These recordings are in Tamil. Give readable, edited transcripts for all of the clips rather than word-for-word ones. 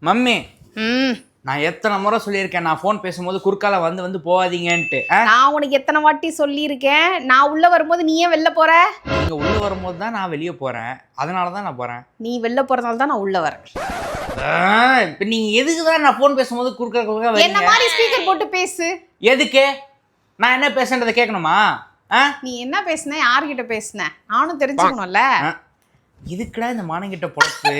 மம்மி நான் எத்தனை முறை சொல்லியிருக்கேன் நான் ஃபோன் பேசும்போது குறுக்கால வந்து போகாதீங்கன்ட்டு. நான் உனக்கு எத்தனை வாட்டி சொல்லியிருக்கேன். நான் உள்ள வரும்போது நீ ஏன் வெளில போற? நீங்க உள்ள வரும்போது தான் நான் வெளியே போறேன், அதனால தான் நான் போறேன். நீ வெளில போறதால தான் நான் உள்ள வரேன். இப்போ நீங்க எதுக்கு தான் நான் ஃபோன் பேசும்போது குறுக்க என்ன மாதிரி ஸ்பீக்கர் போட்டு பேசு. எதுக்கு? நான் என்ன பேசுன்றதை கேட்கணுமா? நீ என்ன பேசுன, யார்கிட்ட பேசுன, நானும் தெரிஞ்சுக்கணும்ல. இதுக்குடா இந்த மானங்கிட்ட பொழப்பு.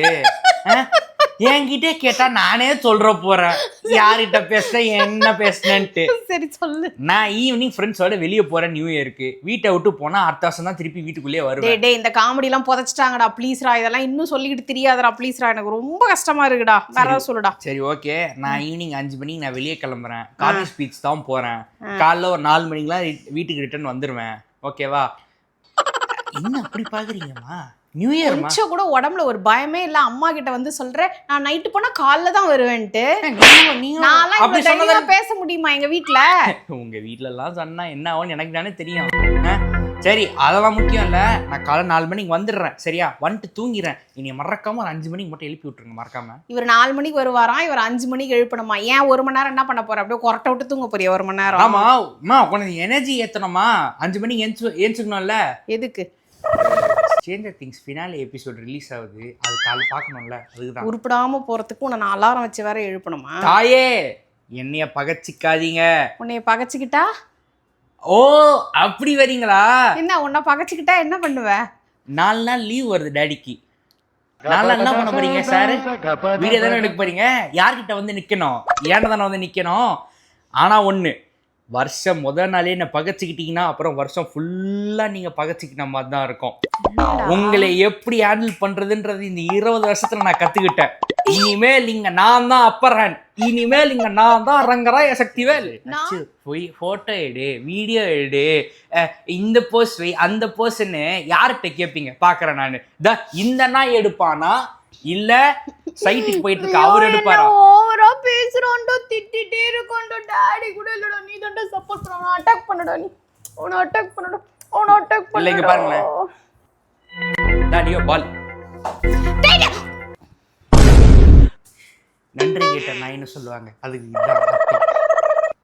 என்கிட்டே கேட்டா நானே சொல்ற போறேன் யார்கிட்ட பேசுறேன் என்ன பேசுனேன்ட்டு. சரி சொல்லு. நான் ஈவினிங் ஃப்ரெண்ட்ஸோட வெளியே போறேன், நியூ இயருக்கு. வீட்டை விட்டு போனா அடுத்த வருஷம் தான் திருப்பி வீட்டுக்குள்ளேயே வருவேன். டே இந்த காமெடி எல்லாம் புதைச்சிட்டாங்கடா ப்ளீஸ்ரா. இதெல்லாம் இன்னும் சொல்லிக்கிட்டு தெரியாதடா ப்ளீஸ்ரா. எனக்கு ரொம்ப கஷ்டமா இருக்குடா. வேற ஏதாவது சொல்லுடா. சரி ஓகே, நான் ஈவினிங் 5 மணிக்கு நான் வெளியே கிளம்புறேன். காலேஜ் ஸ்பீச் தான் போறேன். காலைல ஒரு 4 மணிக்கெல்லாம் வீட்டுக்கு ரிட்டர்ன் வந்துருவேன். ஓகேவா? என்ன அப்படி பாக்குறீங்கம்மா? நியூ இயர் கொஞ்சம் கூட உடம்புல ஒரு பயமே இல்ல. அம்மா கிட்ட வந்து சொல்றேன் நான் நைட்டு போனா காலைல தான் வருவேன்ட்டு. நான் பேச முடியுமா எங்க வீட்டுல? உங்க வீட்டுல எல்லாம் சொன்னா என்ன ஆகும்னு எனக்கு தானே தெரியும். சரி அதெல்லாம் முக்கியம் இல்ல. நான் காலை 4 மணிக்கு வந்துடுறேன். சரியா? வந்துட்டு தூங்கிடுறேன். இனி மறக்காம ஒரு 5 மணிக்கு மட்டும் எழுப்பி விட்டுருங்க மறக்காம. இவர் 4 மணிக்கு வருவாராம், இவர் 5 மணிக்கு எழுப்பணுமா? ஏன் 1 மணி நேரம் என்ன பண்ண போற? அப்படியே கொரட்டை விட்டு தூங்க போறியா 1 மணி நேரம்? ஆமா உனக்கு எனர்ஜி ஏத்தணுமா? 5 மணிக்கு ஏஞ்சுக்கணும்ல. எதுக்கு? Stranger things finale episode release ஆகுது, அது காலைல பார்க்கணும்ல, அதுதான். உருப்படாம போறதுக்கு உன்னை நான் அலாரம் வச்சு வேற எழுப்பணுமா? தாயே என்னைய பகச்சிக்காதீங்க. உன்னைய பகச்சிக்கிட்டா? ஓ அப்படி வரீங்களா? என்ன உன்னை பகச்சிக்கிட்டா என்ன பண்ணுவ? 4 நாள் லீவ் வருது டேடிக்கு. 4 நாள் என்ன பண்ண போறீங்க சார்? வீடியோ தானே எடுக்க போறீங்க. யார்கிட்ட வந்து நிக்கணும்? ஏன்ட தானே வந்து நிக்கணும். ஆனா ஒண்ணு, வருஷம் முதல் நாளே என்ன பகச்சிக்கிட்டீங்கன்னா அப்புறம் வருஷம் ஃபுல்லா நீங்க பகச்சிக்கிட்ட மாதிரி தான் இருக்கும். உங்களை எப்படி ஹேண்டில் பண்றதுன்றது இந்த 20 வருஷத்துல நான் கத்துக்கிட்டேன். இனிமேல் இங்க நான் தான் அப்பர் ஹேண்ட். இனிமேல் இங்க நான் தான் ரங்கராய சக்திவேல். போய் போட்டோ எடு, வீடியோ எடு, இந்த போஸ் வை, அந்த போஸ்ன்னு யார்கிட்ட கேட்பீங்க பாக்குறேன் நானு. இந்த நாய் எடுப்பானா இல்ல சைட்டுக்கு போயிட்டு இருக்க அவர் எடுப்பாரா? ஓவரா பேசுறோம்டா, திட்டிட்டே இருக்கோம்டா. டாடி கூட இல்லடா, நீ தான்டா சப்போர்ட் பண்ணணும். அட்டாக் பண்ணடா, நீ உன அட்டாக் பண்ணடா, உன அட்டாக் பண்ணடா. இல்லங்க பாருங்க, டாடியோ பால் நன்றி கேட்ட நான் என்ன சொல்லுவாங்க, அதுக்கு